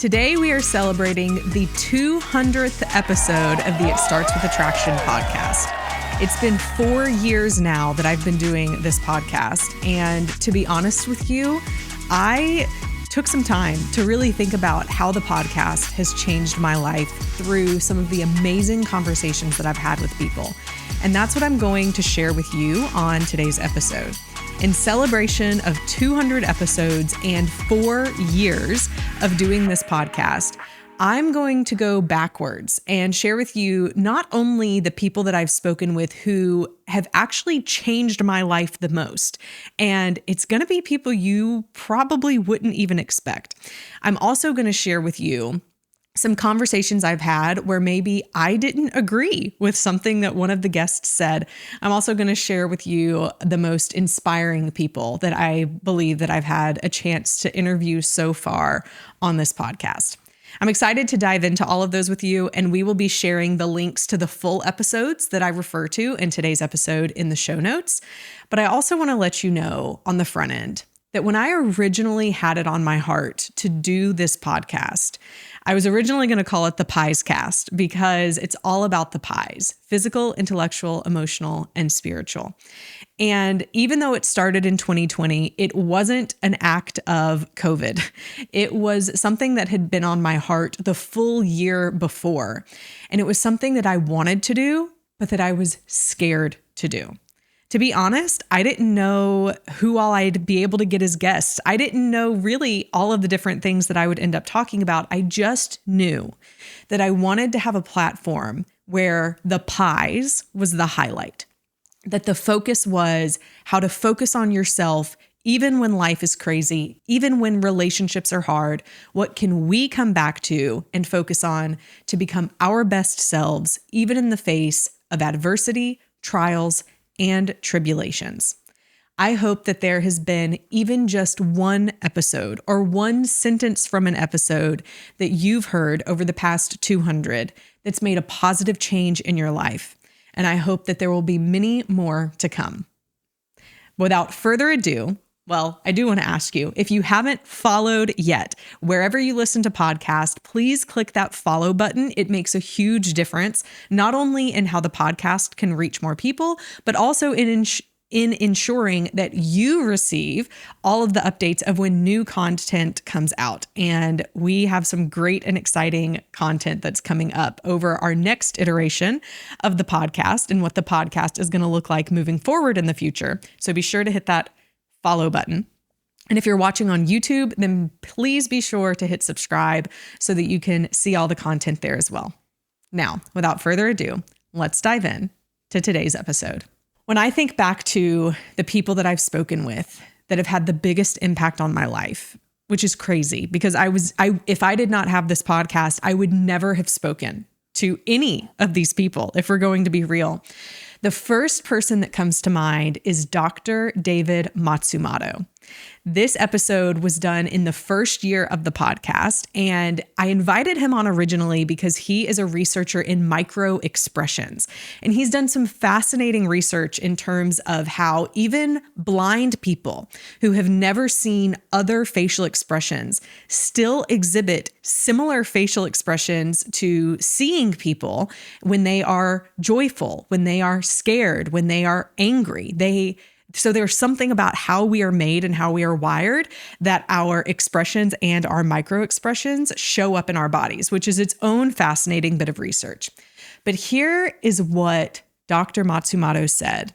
Today, we are celebrating the 200th episode of the It Starts With Attraction podcast. It's been 4 years now that I've been doing this podcast. And to be honest with you, I took some time to really think about how the podcast has changed my life through some of the amazing conversations that I've had with people. And that's what I'm going to share with you on today's episode. In celebration of 200 episodes and 4 years of doing this podcast, I'm going to go backwards and share with you not only the people that I've spoken with who have actually changed my life the most, and it's going to be people you probably wouldn't even expect. I'm also going to share with you some conversations I've had where maybe I didn't agree with something that one of the guests said. I'm also going to share with you the most inspiring people that I believe that I've had a chance to interview so far on this podcast. I'm excited to dive into all of those with you, and we will be sharing the links to the full episodes that I refer to in today's episode in the show notes. But I also want to let you know on the front end that when I originally had it on my heart to do this podcast, I was originally going to call it the Pies Cast because it's all about the pies: physical, intellectual, emotional, and spiritual. And even though it started in 2020, it wasn't an act of COVID. It was something that had been on my heart the full year before. And it was something that I wanted to do, but that I was scared to do. To be honest, I didn't know who all I'd be able to get as guests. I didn't know really all of the different things that I would end up talking about. I just knew that I wanted to have a platform where the pies was the highlight, that the focus was how to focus on yourself even when life is crazy, even when relationships are hard. What can we come back to and focus on to become our best selves, even in the face of adversity, trials, and tribulations? I hope that there has been even just one episode or one sentence from an episode that you've heard over the past 200 that's made a positive change in your life. And I hope that there will be many more to come. Without further ado, well, I do want to ask you, if you haven't followed yet, wherever you listen to podcasts, please click that follow button. It makes a huge difference, not only in how the podcast can reach more people, but also in ensuring that you receive all of the updates of when new content comes out. And we have some great and exciting content that's coming up over our next iteration of the podcast and what the podcast is going to look like moving forward in the future. So be sure to hit that follow button. And if you're watching on YouTube, then please be sure to hit subscribe so that you can see all the content there as well. Now, without further ado, let's dive in to today's episode. When I think back to the people that I've spoken with that have had the biggest impact on my life, which is crazy because if I did not have this podcast, I would never have spoken to any of these people, if we're going to be real. The first person that comes to mind is Dr. David Matsumoto. This episode was done in the first year of the podcast, and I invited him on originally because he is a researcher in microexpressions, and he's done some fascinating research in terms of how even blind people who have never seen other facial expressions still exhibit similar facial expressions to seeing people when they are joyful, when they are scared, when they are angry. So there's something about how we are made and how we are wired that our expressions and our microexpressions show up in our bodies, which is its own fascinating bit of research. But here is what Dr. Matsumoto said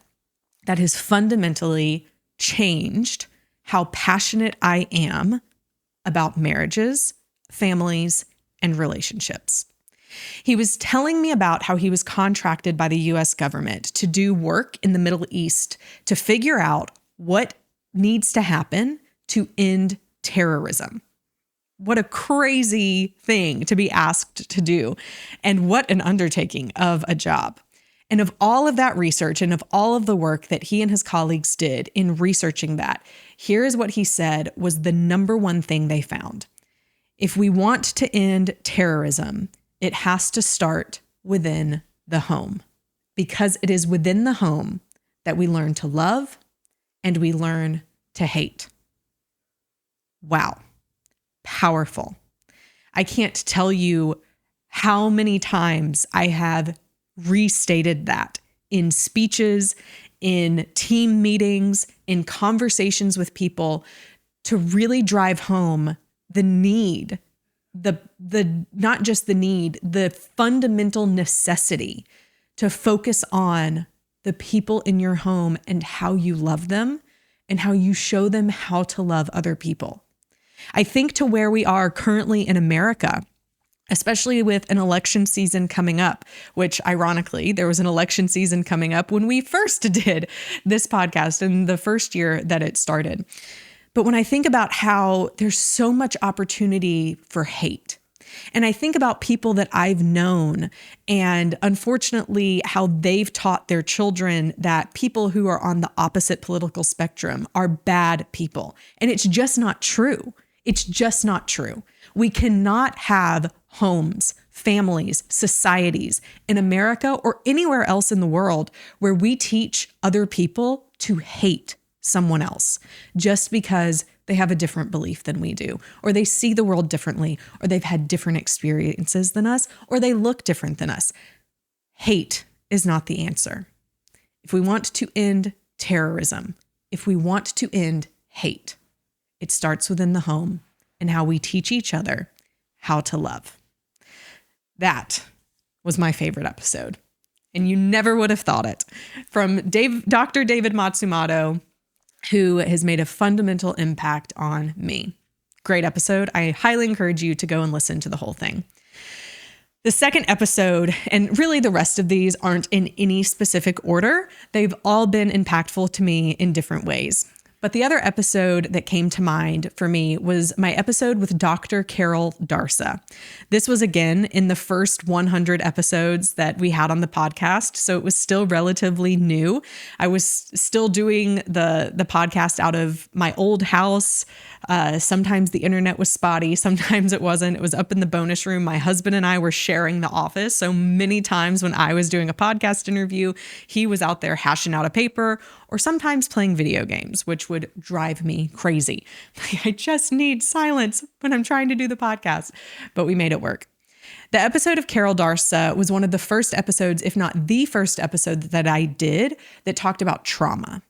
that has fundamentally changed how passionate I am about marriages, families, and relationships. He was telling me about how he was contracted by the US government to do work in the Middle East to figure out what needs to happen to end terrorism. What a crazy thing to be asked to do, and what an undertaking of a job. And of all of that research and of all of the work that he and his colleagues did in researching that, here is what he said was the number one thing they found. If we want to end terrorism, it has to start within the home, because it is within the home that we learn to love and we learn to hate. Wow. Powerful. I can't tell you how many times I have restated that in speeches, in team meetings, in conversations with people to really drive home the need, the not just the need, the fundamental necessity to focus on the people in your home and how you love them and how you show them how to love other people. I think to where we are currently in America, especially with an election season coming up, which ironically, there was an election season coming up when we first did this podcast in the first year that it started. But when I think about how there's so much opportunity for hate, and I think about people that I've known and unfortunately how they've taught their children that people who are on the opposite political spectrum are bad people. And it's just not true. It's just not true. We cannot have homes, families, societies in America or anywhere else in the world where we teach other people to hate someone else just because they have a different belief than we do, or they see the world differently, or they've had different experiences than us, or they look different than us. Hate is not the answer. If we want to end terrorism, if we want to end hate, it starts within the home and how we teach each other how to love. That was my favorite episode. And you never would have thought it. From Dr. David Matsumoto, who has made a fundamental impact on me. Great episode. I highly encourage you to go and listen to the whole thing. The second episode, and really the rest of these aren't in any specific order. They've all been impactful to me in different ways. But the other episode that came to mind for me was my episode with Dr. Carol Darsa. This was again in the first 100 episodes that we had on the podcast, so it was still relatively new. I was still doing the podcast out of my old house. Sometimes the internet was spotty, sometimes it wasn't. It was up in the bonus room. My husband and I were sharing the office, so many times when I was doing a podcast interview, he was out there hashing out a paper or sometimes playing video games, which would drive me crazy. I just need silence when I'm trying to do the podcast, but we made it work. The episode of Carol Darsa was one of the first episodes, if not the first episode that I did that talked about trauma.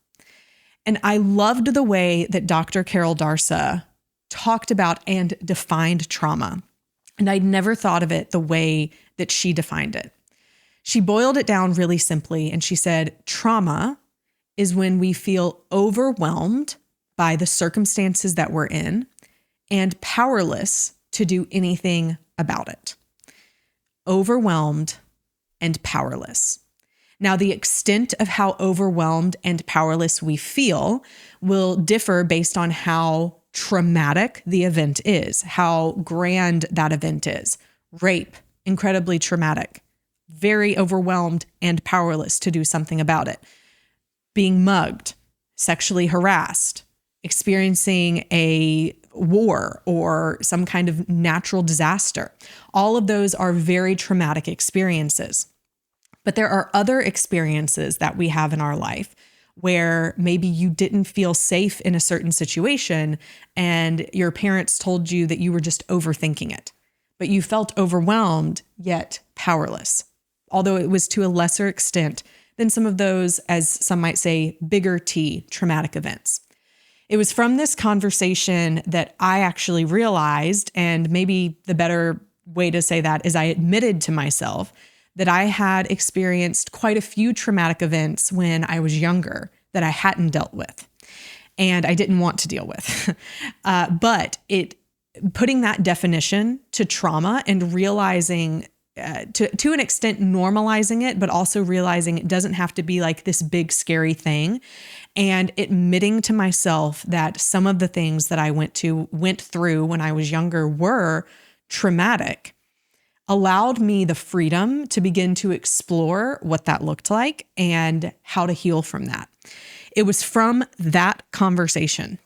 And I loved the way that Dr. Carol Darsa talked about and defined trauma. And I'd never thought of it the way that she defined it. She boiled it down really simply, and she said, trauma is when we feel overwhelmed by the circumstances that we're in and powerless to do anything about it. Overwhelmed and powerless. Now, the extent of how overwhelmed and powerless we feel will differ based on how traumatic the event is, how grand that event is. Rape, incredibly traumatic, very overwhelmed and powerless to do something about it. Being mugged, sexually harassed, experiencing a war or some kind of natural disaster. All of those are very traumatic experiences. But there are other experiences that we have in our life where maybe you didn't feel safe in a certain situation and your parents told you that you were just overthinking it, but you felt overwhelmed yet powerless, although it was to a lesser extent than some of those, as some might say, bigger T traumatic events. It was from this conversation that I actually realized, and maybe the better way to say that is I admitted to myself that I had experienced quite a few traumatic events when I was younger that I hadn't dealt with and I didn't want to deal with. But putting that definition to trauma and realizing to an extent, normalizing it, but also realizing it doesn't have to be like this big, scary thing, and admitting to myself that some of the things that I went through when I was younger were traumatic, allowed me the freedom to begin to explore what that looked like and how to heal from that. It was from that conversation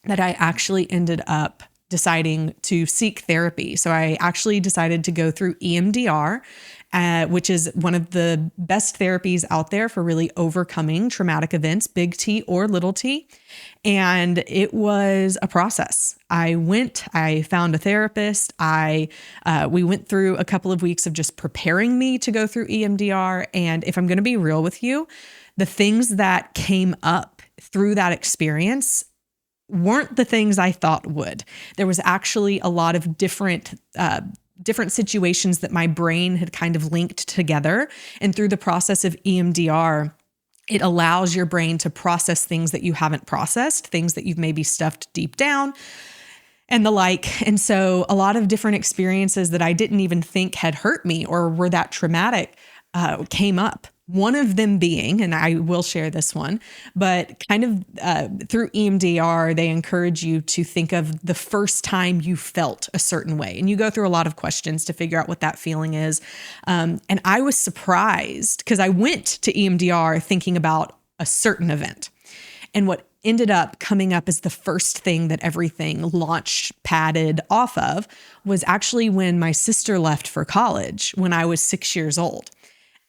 that I actually ended up deciding to seek therapy. So I actually decided to go through EMDR, which is one of the best therapies out there for really overcoming traumatic events, big T or little t. And it was a process. I found a therapist. We went through a couple of weeks of just preparing me to go through EMDR. And if I'm going to be real with you, the things that came up through that experience weren't the things I thought would. There was actually a lot of different situations that my brain had kind of linked together. And through the process of EMDR, it allows your brain to process things that you haven't processed, things that you've maybe stuffed deep down and the like. And so a lot of different experiences that I didn't even think had hurt me or were that traumatic came up. One of them being, and I will share this one, but kind of through EMDR, they encourage you to think of the first time you felt a certain way. And you go through a lot of questions to figure out what that feeling is. And I was surprised because I went to EMDR thinking about a certain event. And what ended up coming up as the first thing that everything launch padded off of was actually when my sister left for college when I was 6 years old.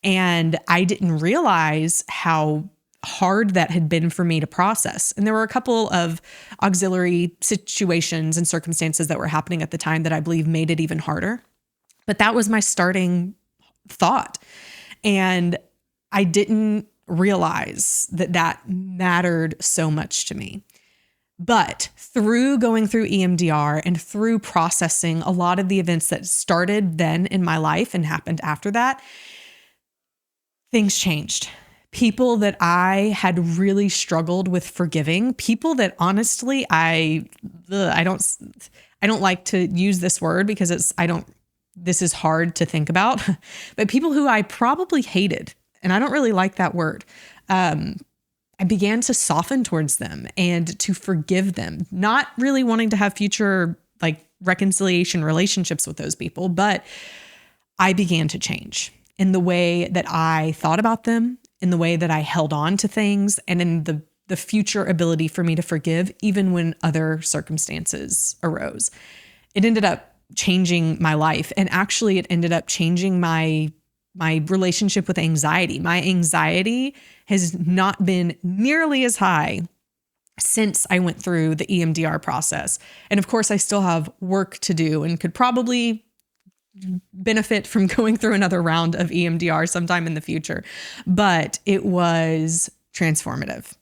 And I didn't realize how hard that had been for me to process. And there were a couple of auxiliary situations and circumstances that were happening at the time that I believe made it even harder. But that was my starting thought. And I didn't realize that that mattered so much to me. But through going through EMDR and through processing a lot of the events that started then in my life and happened after that, things changed. People that I had really struggled with forgiving, people that honestly I don't like to use this word because this is hard to think about, but people who I probably hated, and I don't really like that word. I began to soften towards them and to forgive them, not really wanting to have future reconciliation relationships with those people, but I began to change in the way that I thought about them, in the way that I held on to things, and in the future ability for me to forgive even when other circumstances arose. It ended up changing my life. And actually it ended up changing my relationship with anxiety. My anxiety has not been nearly as high since I went through the EMDR process. And of course, I still have work to do and could probably benefit from going through another round of EMDR sometime in the future. But it was transformative.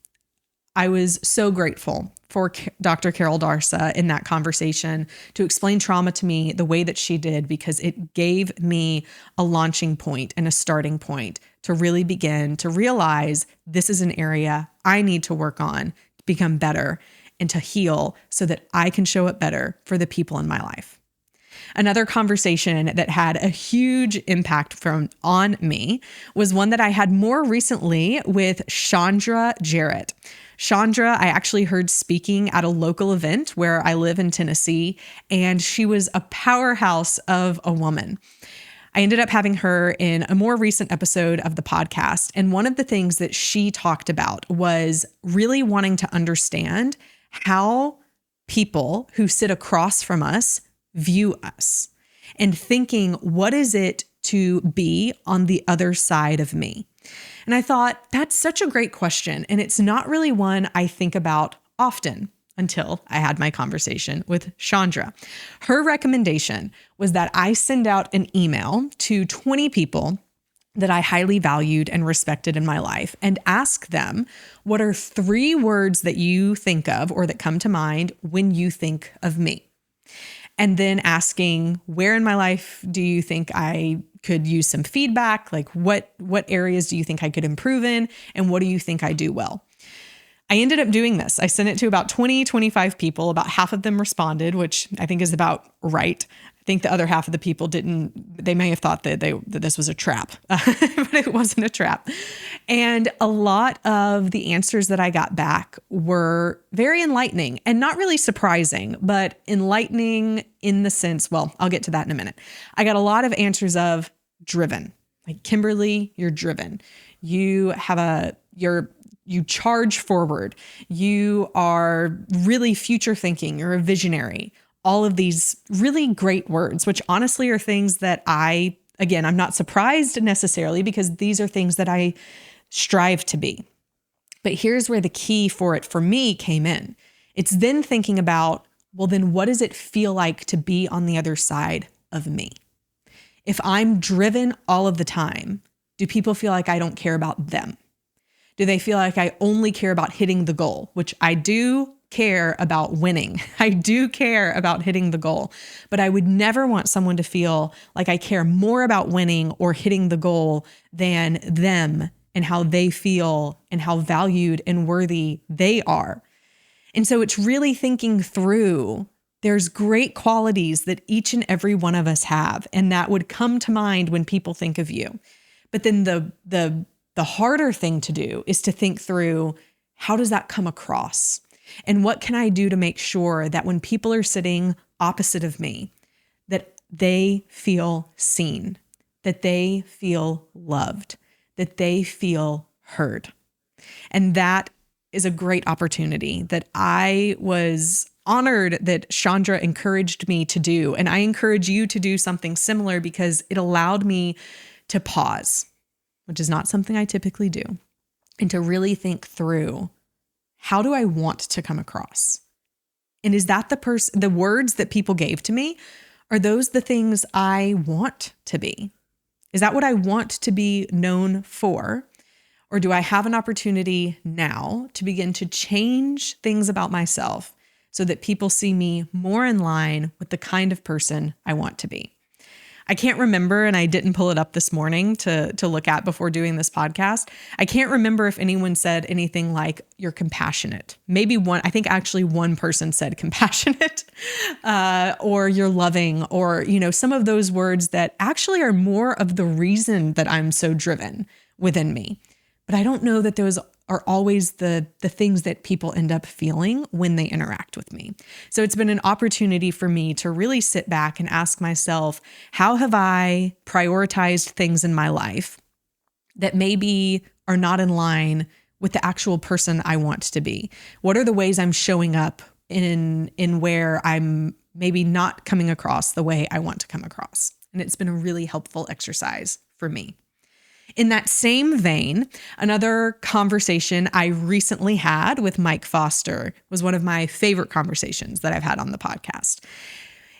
I was so grateful for Dr. Carol Darsa in that conversation to explain trauma to me the way that she did, because it gave me a launching point and a starting point to really begin to realize this is an area I need to work on to become better and to heal so that I can show up better for the people in my life. Another conversation that had a huge impact on me was one that I had more recently with Chandra Jarrett. Chandra, I actually heard speaking at a local event where I live in Tennessee, and she was a powerhouse of a woman. I ended up having her in a more recent episode of the podcast. And one of the things that she talked about was really wanting to understand how people who sit across from us view us, and thinking, what is it to be on the other side of me? And I thought, that's such a great question. And it's not really one I think about often until I had my conversation with Chandra. Her recommendation was that I send out an email to 20 people that I highly valued and respected in my life and ask them, what are 3 words that you think of or that come to mind when you think of me? And then asking, where in my life do you think I could use some feedback? Like what areas do you think I could improve in? And what do you think I do well? I ended up doing this. I sent it to about 25 people. About half of them responded, which I think is about right. I think the other half of the people didn't. They may have thought that this was a trap, but it wasn't a trap. And a lot of the answers that I got back were very enlightening and not really surprising, but enlightening in the sense, well, I'll get to that in a minute. I got a lot of answers of driven, like Kimberly, you're driven. You have you charge forward. You are really future thinking. You're a visionary. all of these really great words, which honestly are things that I'm not surprised necessarily because these are things that I strive to be. But here's where the key for it for me came in. It's then thinking about, well, then what does it feel like to be on the other side of me? If I'm driven all of the time, do people feel like I don't care about them? Do they feel like I only care about hitting the goal, which I do care about winning. I do care about hitting the goal, but I would never want someone to feel like I care more about winning or hitting the goal than them and how they feel and how valued and worthy they are. And so it's really thinking through, there's great qualities that each and every one of us have, and that would come to mind when people think of you. But then the harder thing to do is to think through, how does that come across? And what can I do to make sure that when people are sitting opposite of me, that they feel seen, that they feel loved, that they feel heard? And that is a great opportunity that I was honored that Chandra encouraged me to do. And I encourage you to do something similar because it allowed me to pause, which is not something I typically do, and to really think through, how do I want to come across? And is that the words that people gave to me? Are those the things I want to be? Is that what I want to be known for? Or do I have an opportunity now to begin to change things about myself so that people see me more in line with the kind of person I want to be? I can't remember, and I didn't pull it up this morning to look at before doing this podcast. I can't remember if anyone said anything like, you're compassionate. Maybe I think actually one person said compassionate, or you're loving, or, some of those words that actually are more of the reason that I'm so driven within me. But I don't know that those are always the things that people end up feeling when they interact with me. So it's been an opportunity for me to really sit back and ask myself, how have I prioritized things in my life that maybe are not in line with the actual person I want to be? What are the ways I'm showing up in where I'm maybe not coming across the way I want to come across? And it's been a really helpful exercise for me. In that same vein, another conversation I recently had with Mike Foster was one of my favorite conversations that I've had on the podcast.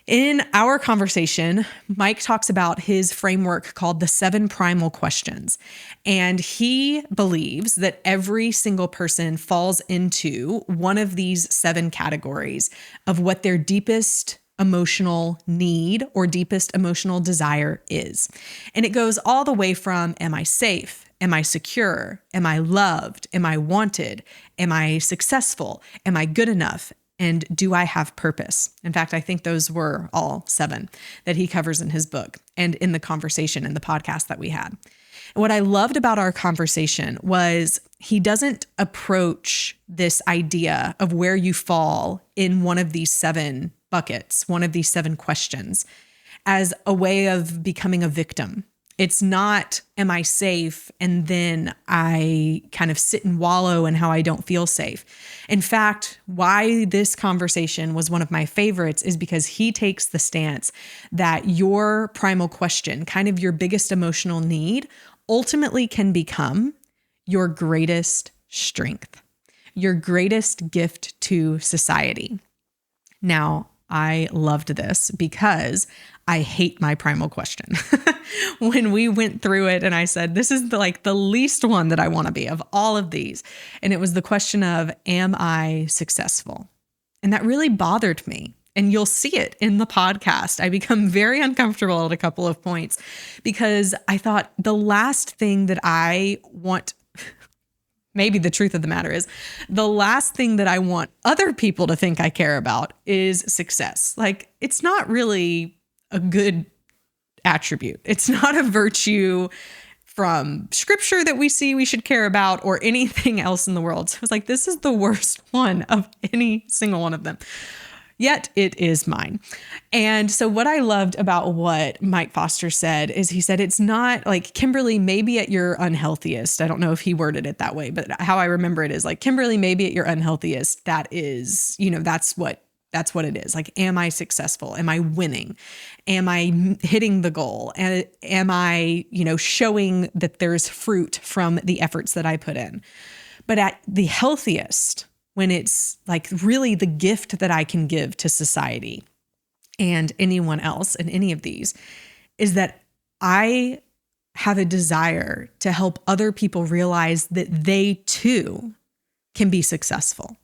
In our conversation, Mike talks about his framework called the 7 primal questions. And he believes that every single person falls into one of these 7 categories of what their deepest emotional need or deepest emotional desire is. And it goes all the way from, am I safe? Am I secure? Am I loved? Am I wanted? Am I successful? Am I good enough? And do I have purpose? In fact, I think those were all 7 that he covers in his book and in the conversation in the podcast that we had. And what I loved about our conversation was he doesn't approach this idea of where you fall in one of these 7 buckets, one of these 7 questions, as a way of becoming a victim. It's not, am I safe? And then I kind of sit and wallow in how I don't feel safe. In fact, why this conversation was one of my favorites is because he takes the stance that your primal question, kind of your biggest emotional need, ultimately can become your greatest strength, your greatest gift to society. Now, I loved this because I hate my primal question. When we went through it and I said, this is the least one that I want to be of all of these. And it was the question of, am I successful? And that really bothered me. And you'll see it in the podcast. I become very uncomfortable at a couple of points because I thought the last thing that I want, maybe the truth of the matter is, the last thing that I want other people to think I care about is success. It's not really a good attribute. It's not a virtue from scripture that we see we should care about or anything else in the world. So I was like, this is the worst one of any single one of them. Yet it is mine. And so what I loved about what Mike Foster said is he said, it's not like, Kimberly, maybe at your unhealthiest. I don't know if he worded it that way, but how I remember it is like, Kimberly, maybe at your unhealthiest, that is, That's what it is. Like, am I successful? Am I winning? Am I hitting the goal? And am I, showing that there's fruit from the efforts that I put in? But at the healthiest, when it's like really the gift that I can give to society and anyone else in any of these, is that I have a desire to help other people realize that they too can be successful.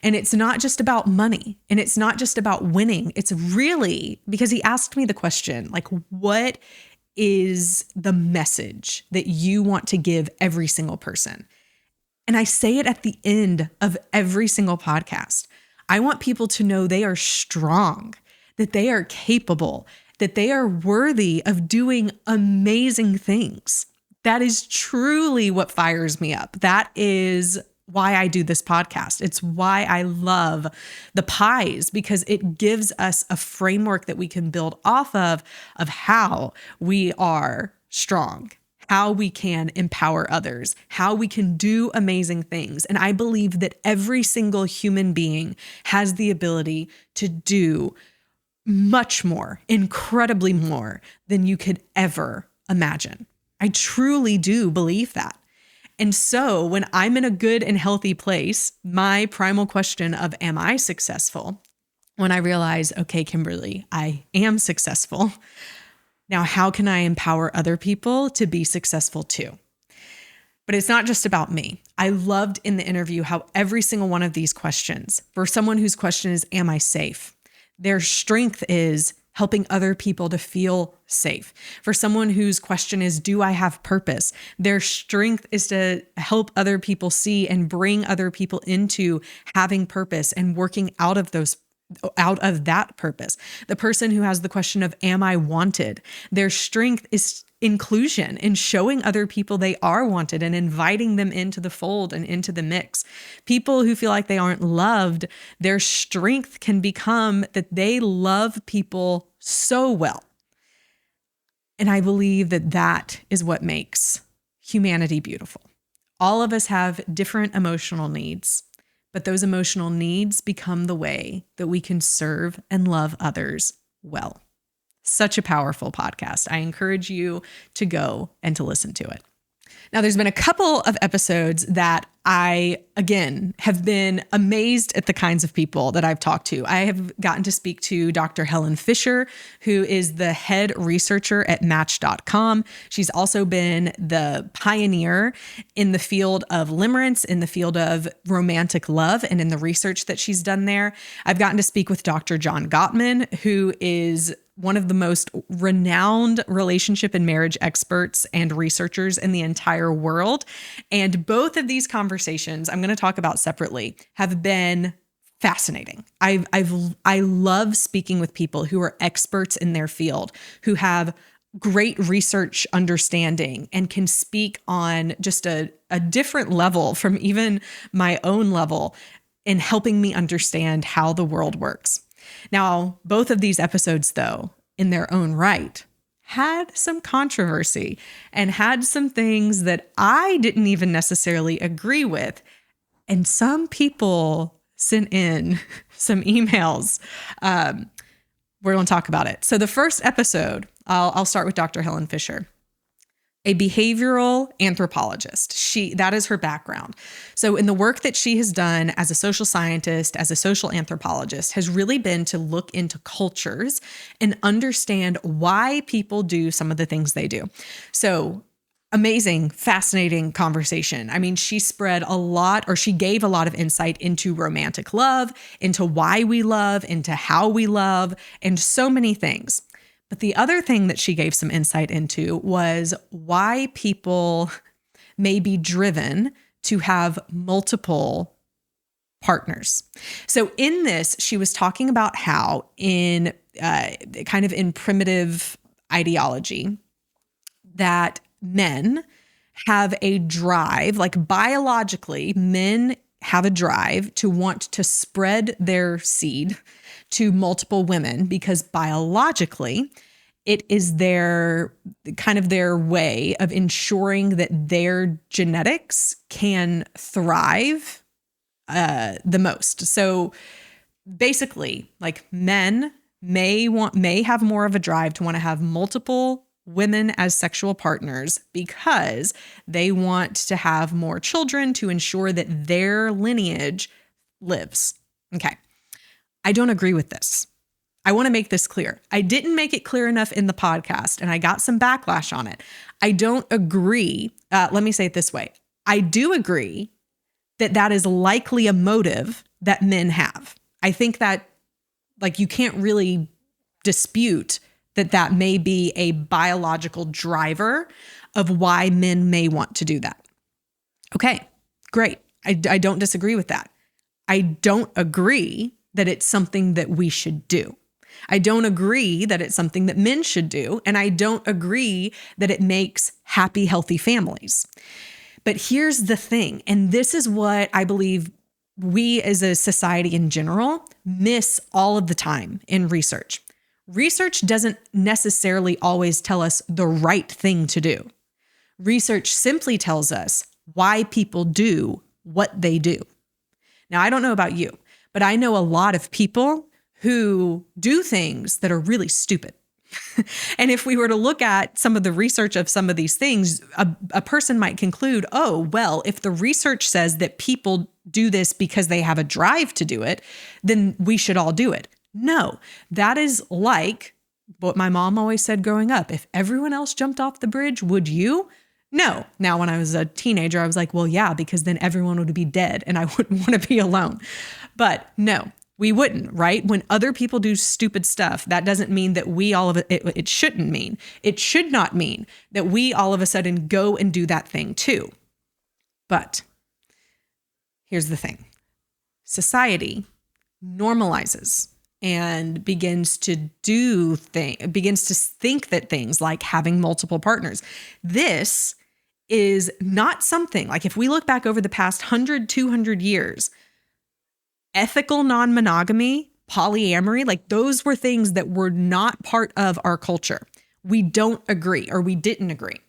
And it's not just about money, and it's not just about winning. It's really, because he asked me the question, like, what is the message that you want to give every single person? And I say it at the end of every single podcast. I want people to know they are strong, that they are capable, that they are worthy of doing amazing things. That is truly what fires me up. That is why I do this podcast. It's why I love the pies, because it gives us a framework that we can build off of how we are strong, how we can empower others, how we can do amazing things. And I believe that every single human being has the ability to do much more, incredibly more than you could ever imagine. I truly do believe that. And so when I'm in a good and healthy place, my primal question of, am I successful? When I realize, okay, Kimberly, I am successful. Now, how can I empower other people to be successful too? But it's not just about me. I loved in the interview how every single one of these questions, for someone whose question is, am I safe? Their strength is helping other people to feel safe. For someone whose question is, do I have purpose? Their strength is to help other people see and bring other people into having purpose and working out of that purpose. The person who has the question of, am I wanted? Their strength is inclusion and showing other people they are wanted and inviting them into the fold and into the mix. People who feel like they aren't loved, their strength can become that they love people so well. And I believe that that is what makes humanity beautiful. All of us have different emotional needs, but those emotional needs become the way that we can serve and love others well. Such a powerful podcast. I encourage you to go and to listen to it. Now, there's been a couple of episodes that I, again, have been amazed at the kinds of people that I've talked to. I have gotten to speak to Dr. Helen Fisher, who is the head researcher at Match.com. She's also been the pioneer in the field of limerence, in the field of romantic love, and in the research that she's done there. I've gotten to speak with Dr. John Gottman, who is one of the most renowned relationship and marriage experts and researchers in the entire world. And both of these conversations I'm going to talk about separately have been fascinating. I love speaking with people who are experts in their field, who have great research understanding and can speak on just a different level from even my own level in helping me understand how the world works. Now, both of these episodes, though, in their own right, had some controversy and had some things that I didn't even necessarily agree with. And some people sent in some emails. We're going to talk about it. So the first episode, I'll start with Dr. Helen Fisher, a behavioral anthropologist. That is her background. So in the work that she has done as a social scientist, as a social anthropologist, has really been to look into cultures and understand why people do some of the things they do. So amazing, fascinating conversation. I mean, she gave a lot of insight into romantic love, into why we love, into how we love, and so many things. But the other thing that she gave some insight into was why people may be driven to have multiple partners. So in this, she was talking about how in primitive ideology that men have a drive, like biologically, men have a drive to want to spread their seed to multiple women because biologically it is their way of ensuring that their genetics can thrive the most. So basically, like men may have more of a drive to want to have multiple women as sexual partners because they want to have more children to ensure that their lineage lives. Okay. I don't agree with this. I want to make this clear. I didn't make it clear enough in the podcast, and I got some backlash on it. I don't agree. Let me say it this way. I do agree that that is likely a motive that men have. I think that, like, you can't really dispute that that may be a biological driver of why men may want to do that. Okay, great. I don't disagree with that. I don't agree that it's something that we should do. I don't agree that it's something that men should do. And I don't agree that it makes happy, healthy families. But here's the thing, and this is what I believe we as a society in general miss all of the time in research. Research doesn't necessarily always tell us the right thing to do. Research simply tells us why people do what they do. Now, I don't know about you, but I know a lot of people who do things that are really stupid. And if we were to look at some of the research of some of these things, a person might conclude, oh, well, if the research says that people do this because they have a drive to do it, then we should all do it. No, that is like what my mom always said growing up. If everyone else jumped off the bridge, would you? No. Now, when I was a teenager, I was like, well, yeah, because then everyone would be dead and I wouldn't want to be alone. But no. We wouldn't, right? When other people do stupid stuff, that doesn't mean that we all of it shouldn't mean. It should not mean that we all of a sudden go and do that thing too. But here's the thing. Society normalizes and begins to think that things like having multiple partners. This is not something, like if we look back over the past 100, 200 years, ethical non-monogamy, polyamory, like those were things that were not part of our culture. We don't agree, or we didn't agree.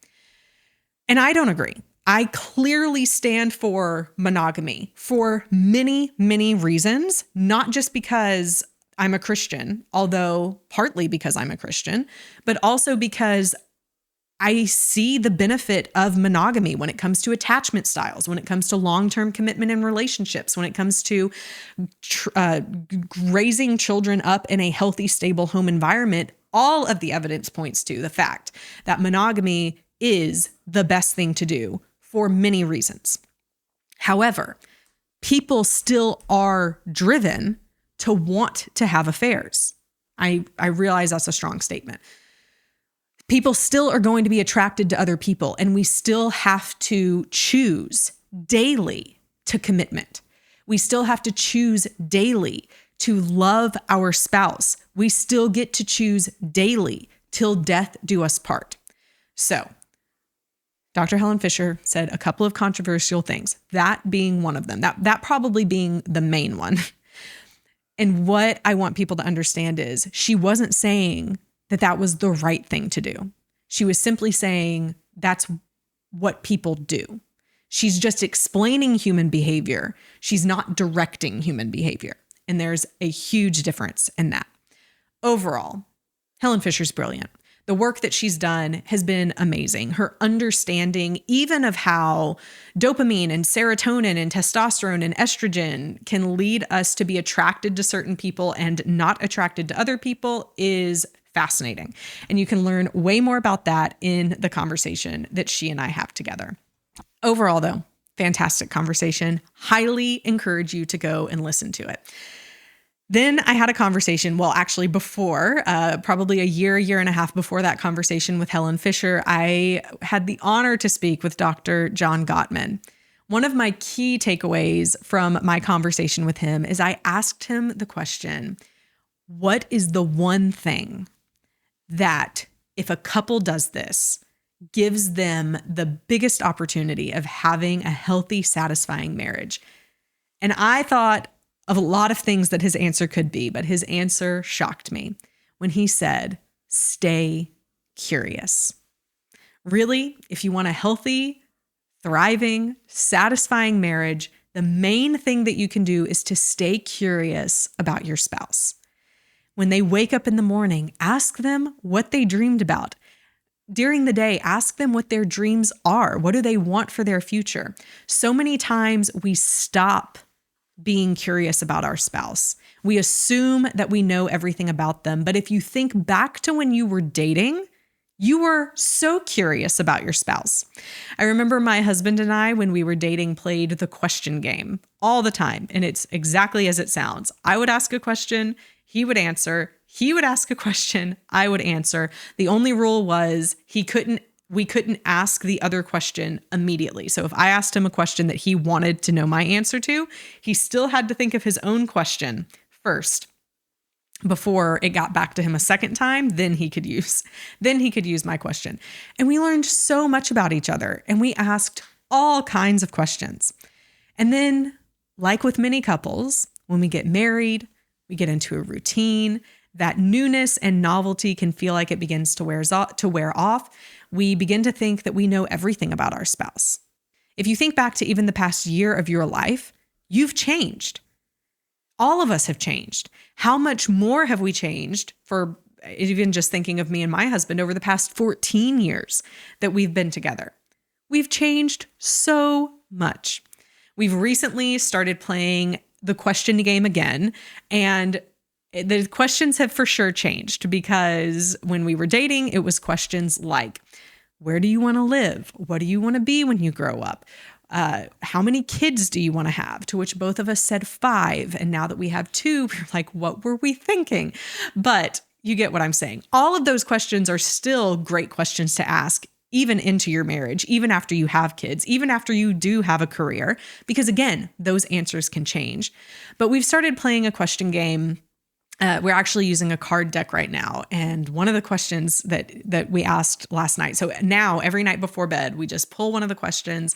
And I don't agree. I clearly stand for monogamy for many, many reasons, not just because I'm a Christian, although partly because I'm a Christian, but also because I see the benefit of monogamy when it comes to attachment styles, when it comes to long-term commitment in relationships, when it comes to raising children up in a healthy, stable home environment. All of the evidence points to the fact that monogamy is the best thing to do for many reasons. However, people still are driven to want to have affairs. I realize that's a strong statement. People still are going to be attracted to other people, and we still have to choose daily to commitment. We still have to choose daily to love our spouse. We still get to choose daily till death do us part. So, Dr. Helen Fisher said a couple of controversial things, that being one of them, that probably being the main one. And what I want people to understand is she wasn't saying that that was the right thing to do. She was simply saying that's what people do. She's just explaining human behavior. She's not directing human behavior. And there's a huge difference in that. Overall, Helen Fisher's brilliant. The work that she's done has been amazing. Her understanding even of how dopamine and serotonin and testosterone and estrogen can lead us to be attracted to certain people and not attracted to other people is fascinating. And you can learn way more about that in the conversation that she and I have together. Overall, though, fantastic conversation. Highly encourage you to go and listen to it. Then I had a conversation, well, actually before, probably a year and a half before that conversation with Helen Fisher, I had the honor to speak with Dr. John Gottman. One of my key takeaways from my conversation with him is I asked him the question, what is the one thing that if a couple does this, gives them the biggest opportunity of having a healthy, satisfying marriage? And I thought of a lot of things that his answer could be, but his answer shocked me when he said, stay curious. Really, if you want a healthy, thriving, satisfying marriage, The main thing that you can do is to stay curious about your spouse. When they wake up in the morning, ask them what they dreamed about. During the day, ask them what their dreams are. What do they want for their future? So many times we stop being curious about our spouse. We assume that we know everything about them. But if you think back to when you were dating, you were so curious about your spouse. I remember my husband and I, when we were dating, played the question game all the time. And it's exactly as it sounds. I would ask a question, he would answer. He would ask a question, I would answer. The only rule was we couldn't ask the other question immediately. So if I asked him a question that he wanted to know my answer to, he still had to think of his own question first before it got back to him a second time. Then he could use my question. And we learned so much about each other, and we asked all kinds of questions. And then, like with many couples, when we get married, we get into a routine. That newness and novelty can feel like it begins to wear off. We begin to think that we know everything about our spouse. If you think back to even the past year of your life, you've changed. All of us have changed. How much more have we changed, for even just thinking of me and my husband, over the past 14 years that we've been together? We've changed so much. We've recently started playing the question game again, and the questions have for sure changed, because when we were dating, it was questions like, where do you want to live? What do you want to be when you grow up? How many kids do you want to have? To which both of us said 5. And now that we have 2, we're like, what were we thinking? But you get what I'm saying. All of those questions are still great questions to ask, even into your marriage, even after you have kids, even after you do have a career, because again, those answers can change. But we've started playing a question game. We're actually using a card deck right now. And one of the questions that we asked last night, so now every night before bed, we just pull one of the questions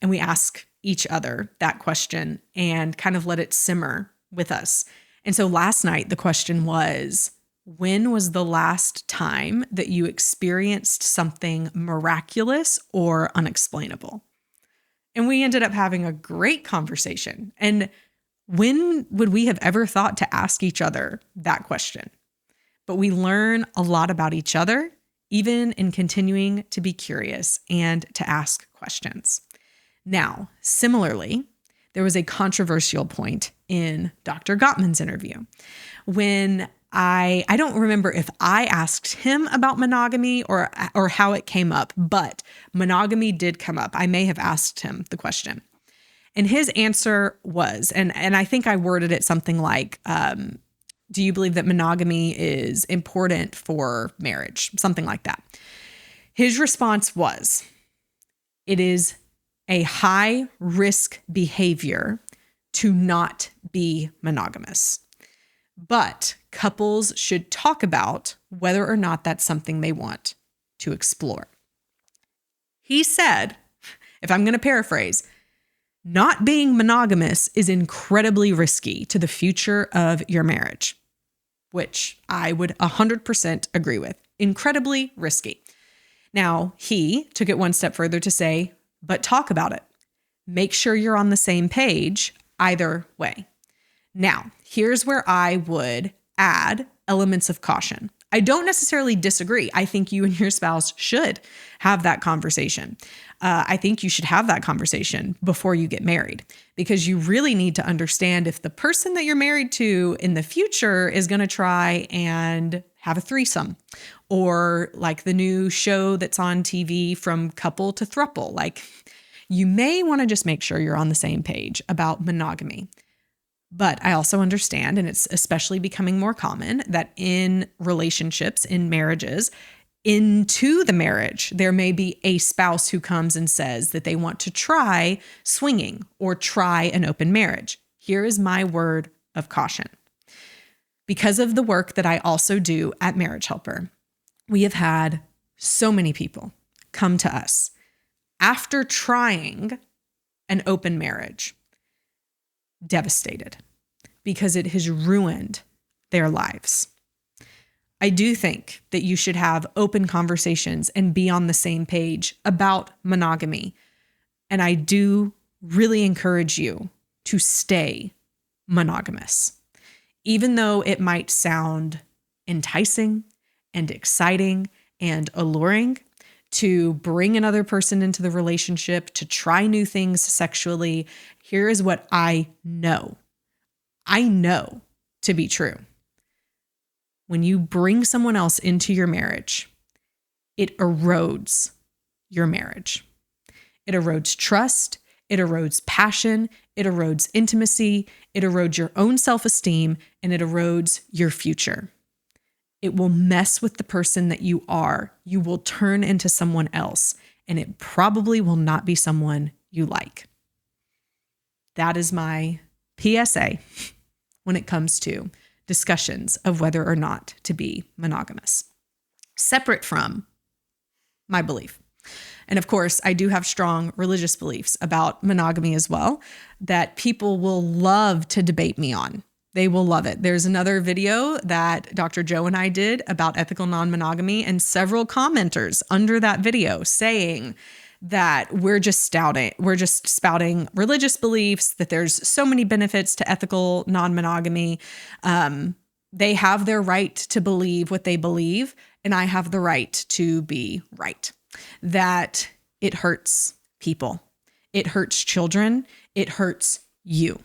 and we ask each other that question and kind of let it simmer with us. And so last night, the question was, when was the last time that you experienced something miraculous or unexplainable? And we ended up having a great conversation. And when would we have ever thought to ask each other that question? But we learn a lot about each other, even in continuing to be curious and to ask questions. Now, similarly, there was a controversial point in Dr. Gottman's interview when I don't remember if I asked him about monogamy or how it came up, but monogamy did come up. I may have asked him the question. And his answer was, and I think I worded it something like, do you believe that monogamy is important for marriage? Something like that. His response was, it is a high risk behavior to not be monogamous. But couples should talk about whether or not that's something they want to explore. He said, if I'm going to paraphrase, not being monogamous is incredibly risky to the future of your marriage, which I would 100% agree with. Incredibly risky. Now, he took it one step further to say, but talk about it. Make sure you're on the same page either way. Now, here's where I would add elements of caution. I don't necessarily disagree. I think you and your spouse should have that conversation. I think you should have that conversation before you get married, because you really need to understand if the person that you're married to in the future is going to try and have a threesome, or like the new show that's on TV, From Couple to Throuple. Like, you may want to just make sure you're on the same page about monogamy. But I also understand, and it's especially becoming more common, that in relationships, in marriages, into the marriage, there may be a spouse who comes and says that they want to try swinging or try an open marriage. Here is my word of caution. Because of the work that I also do at Marriage Helper, we have had so many people come to us after trying an open marriage, devastated because it has ruined their lives. I do think that you should have open conversations and be on the same page about monogamy. And I do really encourage you to stay monogamous. Even though it might sound enticing and exciting and alluring to bring another person into the relationship, to try new things sexually, here is what I know. I know to be true. When you bring someone else into your marriage, it erodes your marriage. It erodes trust. It erodes passion. It erodes intimacy. It erodes your own self-esteem, and it erodes your future. It will mess with the person that you are. You will turn into someone else, and it probably will not be someone you like. That is my PSA when it comes to discussions of whether or not to be monogamous, separate from my belief. And of course, I do have strong religious beliefs about monogamy as well that people will love to debate me on. They will love it. There's another video that Dr. Joe and I did about ethical non-monogamy, and several commenters under that video saying that we're just spouting religious beliefs, that there's so many benefits to ethical non-monogamy. They have their right to believe what they believe, and I have the right to be right. That it hurts people. It hurts children. It hurts you.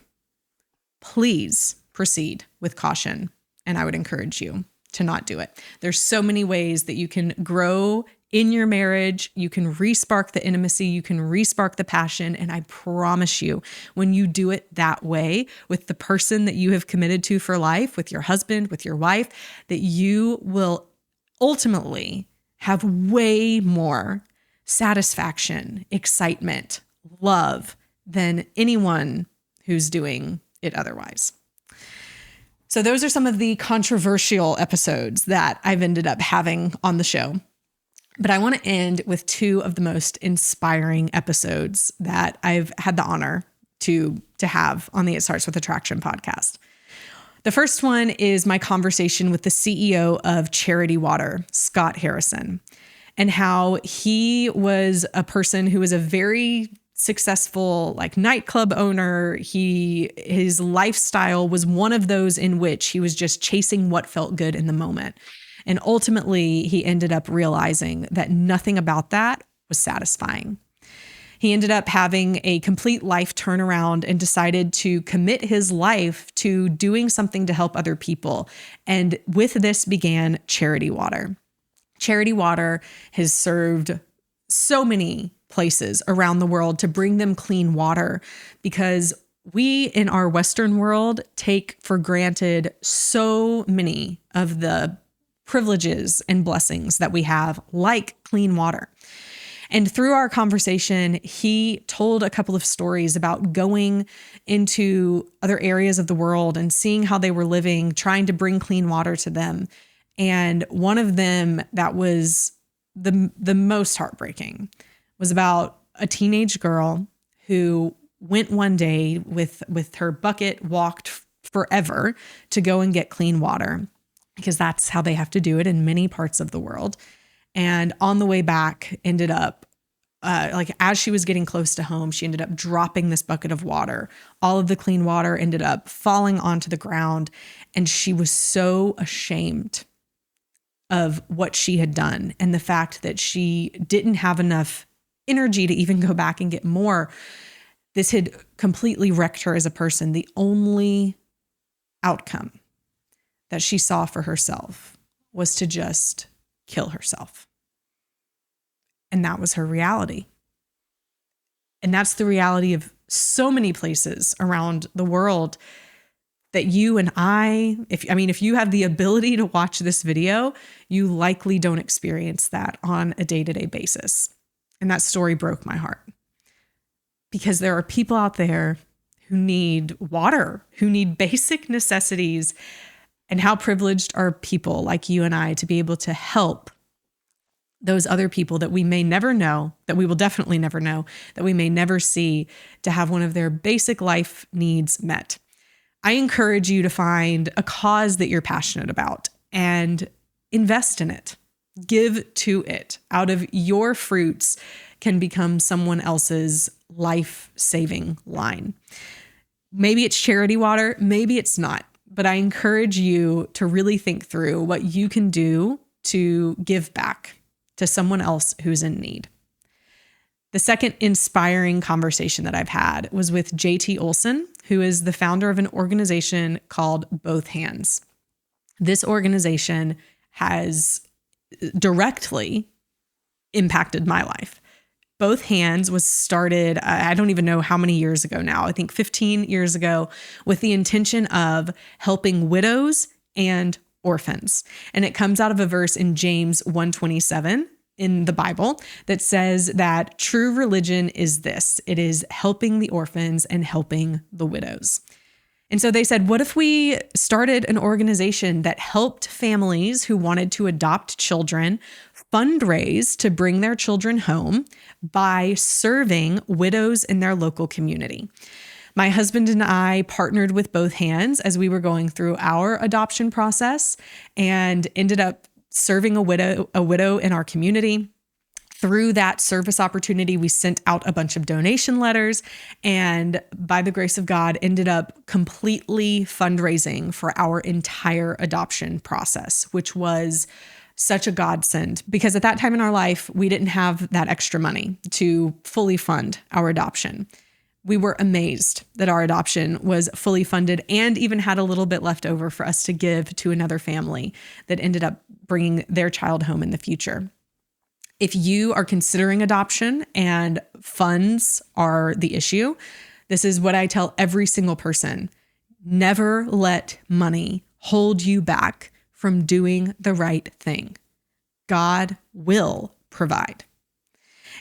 Please proceed with caution, and I would encourage you to not do it. There's so many ways that you can grow in your marriage. You can re-spark the intimacy. You can re-spark the passion. And I promise you, when you do it that way with the person that you have committed to for life, with your husband, with your wife, that you will ultimately have way more satisfaction, excitement, love than anyone who's doing it otherwise. So those are some of the controversial episodes that I've ended up having on the show. But I want to end with two of the most inspiring episodes that I've had the honor to have on the It Starts With Attraction podcast. The first one is my conversation with the CEO of Charity Water, Scott Harrison, and how he was a person who was a very successful nightclub owner. His lifestyle was one of those in which he was just chasing what felt good in the moment. And ultimately, he ended up realizing that nothing about that was satisfying. He ended up having a complete life turnaround and decided to commit his life to doing something to help other people. And with this began Charity Water. Charity Water has served so many places around the world to bring them clean water, because we in our Western world take for granted so many of the privileges and blessings that we have, like clean water. And through our conversation, he told a couple of stories about going into other areas of the world and seeing how they were living, trying to bring clean water to them. And one of them that was the most heartbreaking was about a teenage girl who went one day with her bucket, walked forever to go and get clean water, because that's how they have to do it in many parts of the world. And on the way back, ended up, as she was getting close to home, she ended up dropping this bucket of water. All of the clean water ended up falling onto the ground. And she was so ashamed of what she had done and the fact that she didn't have enough energy to even go back and get more. This had completely wrecked her as a person. The only outcome that she saw for herself was to just kill herself. And that was her reality. And that's the reality of so many places around the world that you and if you have the ability to watch this video, you likely don't experience that on a day-to-day basis. And that story broke my heart, because there are people out there who need water, who need basic necessities. And how privileged are people like you and I to be able to help those other people that we may never know, that we will definitely never know, that we may never see, to have one of their basic life needs met. I encourage you to find a cause that you're passionate about and invest in it. Give to it. Out of your fruits can become someone else's life-saving line. Maybe it's charity water, maybe it's not. But I encourage you to really think through what you can do to give back to someone else who's in need. The second inspiring conversation that I've had was with JT Olson, who is the founder of an organization called Both Hands. This organization has directly impacted my life. Both Hands was started, I don't even know how many years ago now, I think 15 years ago, with the intention of helping widows and orphans. And it comes out of a verse in James 1:27 in the Bible that says that true religion is this: it is helping the orphans and helping the widows. And so they said, what if we started an organization that helped families who wanted to adopt children fundraise to bring their children home by serving widows in their local community? My husband and I partnered with Both Hands as we were going through our adoption process and ended up serving a widow in our community. Through that service opportunity, we sent out a bunch of donation letters and by the grace of God ended up completely fundraising for our entire adoption process, which was such a godsend because at that time in our life, we didn't have that extra money to fully fund our adoption. We were amazed that our adoption was fully funded and even had a little bit left over for us to give to another family that ended up bringing their child home in the future. If you are considering adoption and funds are the issue, this is what I tell every single person. Never let money hold you back from doing the right thing. God will provide.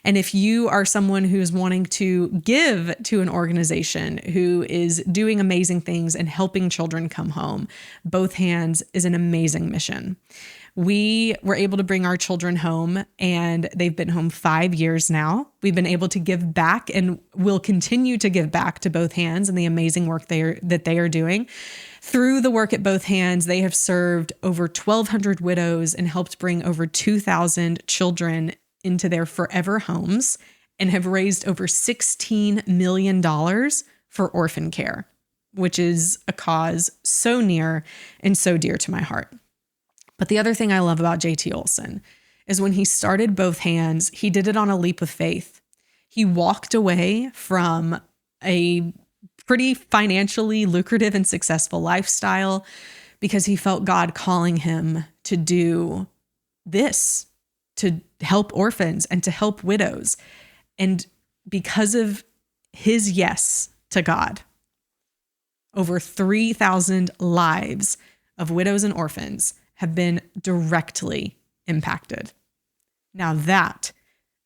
And if you are someone who's wanting to give to an organization who is doing amazing things and helping children come home, Both Hands is an amazing mission. We were able to bring our children home and they've been home 5 years now. We've been able to give back and will continue to give back to Both Hands and the amazing work that they are doing. Through the work at Both Hands, they have served over 1,200 widows and helped bring over 2,000 children into their forever homes and have raised over $16 million for orphan care, which is a cause so near and so dear to my heart. But the other thing I love about JT Olson is when he started Both Hands, he did it on a leap of faith. He walked away from a pretty financially lucrative and successful lifestyle because he felt God calling him to do this, to help orphans and to help widows. And because of his yes to God, over 3,000 lives of widows and orphans have been directly impacted. Now that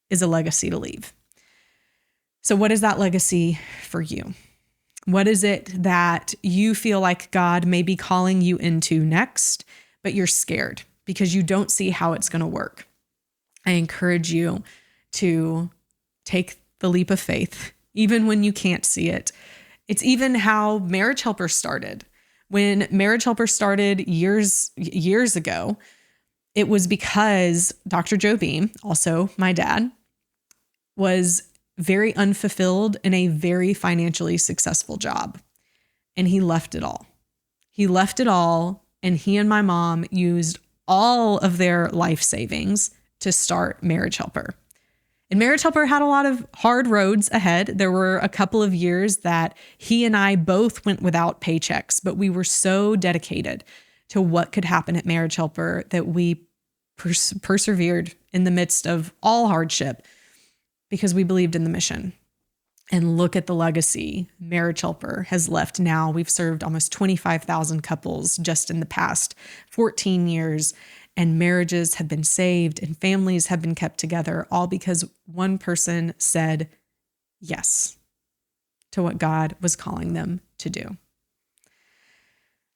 is a legacy to leave. So what is that legacy for you? What is it that you feel like God may be calling you into next, but you're scared because you don't see how it's going to work? I encourage you to take the leap of faith, even when you can't see it. It's even how Marriage Helper started. When Marriage Helper started years ago, it was because Dr. Joe Beam, also my dad, was very unfulfilled in a very financially successful job. And he left it all. He left it all, and he and my mom used all of their life savings to start Marriage Helper. And Marriage Helper had a lot of hard roads ahead. There were a couple of years that he and I both went without paychecks, but we were so dedicated to what could happen at Marriage Helper that we persevered in the midst of all hardship because we believed in the mission. And look at the legacy Marriage Helper has left now. We've served almost 25,000 couples just in the past 14 years. And marriages have been saved and families have been kept together, all because one person said yes to what God was calling them to do.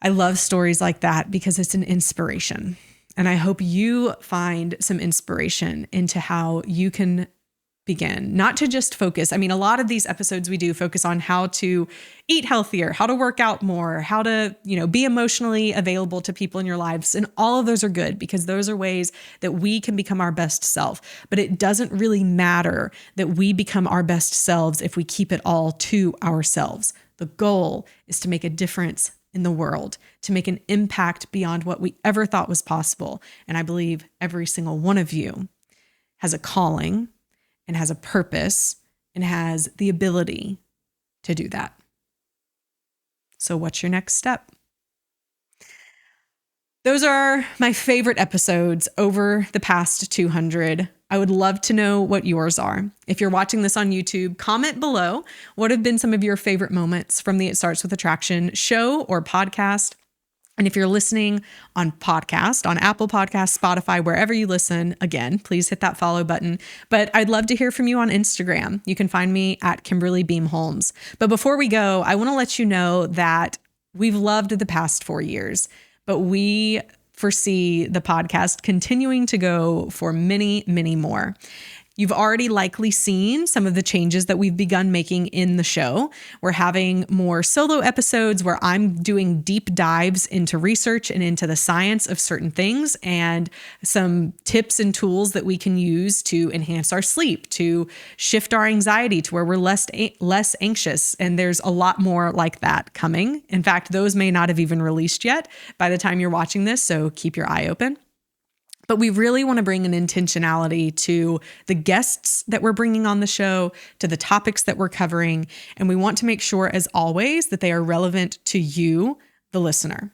I love stories like that because it's an inspiration. And I hope you find some inspiration into how you can begin, not to just focus. I mean, a lot of these episodes we do focus on how to eat healthier, how to work out more, how to, be emotionally available to people in your lives. And all of those are good because those are ways that we can become our best self. But it doesn't really matter that we become our best selves if we keep it all to ourselves. The goal is to make a difference in the world, to make an impact beyond what we ever thought was possible. And I believe every single one of you has a calling and has a purpose and has the ability to do that. So what's your next step? Those are my favorite episodes over the past 200. I would love to know what yours are. If you're watching this on YouTube, comment below what have been some of your favorite moments from the It Starts With Attraction show or podcast. And if you're listening on podcast, on Apple Podcasts, Spotify, wherever you listen, again, please hit that follow button. But I'd love to hear from you on Instagram. You can find me at Kimberly Beam Holmes. But before we go, I want to let you know that we've loved the past 4 years, but we foresee the podcast continuing to go for many, many more. You've already likely seen some of the changes that we've begun making in the show. We're having more solo episodes where I'm doing deep dives into research and into the science of certain things and some tips and tools that we can use to enhance our sleep, to shift our anxiety to where we're less anxious. And there's a lot more like that coming. In fact, those may not have even released yet by the time you're watching this, so keep your eye open. But we really want to bring an intentionality to the guests that we're bringing on the show, to the topics that we're covering. And we want to make sure, as always, that they are relevant to you, the listener.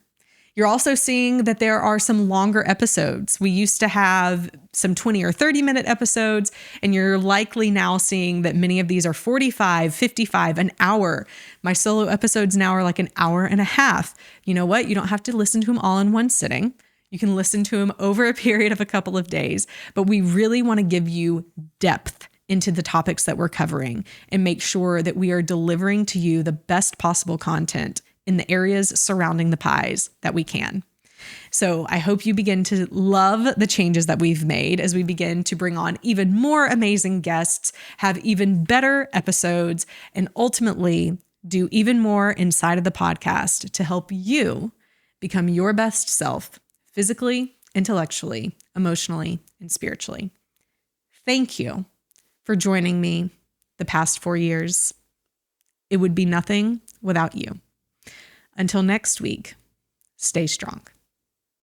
You're also seeing that there are some longer episodes. We used to have some 20 or 30-minute episodes, and you're likely now seeing that many of these are 45, 55, an hour. My solo episodes now are like an hour and a half. You know what? You don't have to listen to them all in one sitting. You can listen to them over a period of a couple of days, but we really want to give you depth into the topics that we're covering and make sure that we are delivering to you the best possible content in the areas surrounding the pies that we can. So I hope you begin to love the changes that we've made as we begin to bring on even more amazing guests, have even better episodes, and ultimately do even more inside of the podcast to help you become your best self, physically, intellectually, emotionally, and spiritually. Thank you for joining me the past 4 years. It would be nothing without you. Until next week, stay strong.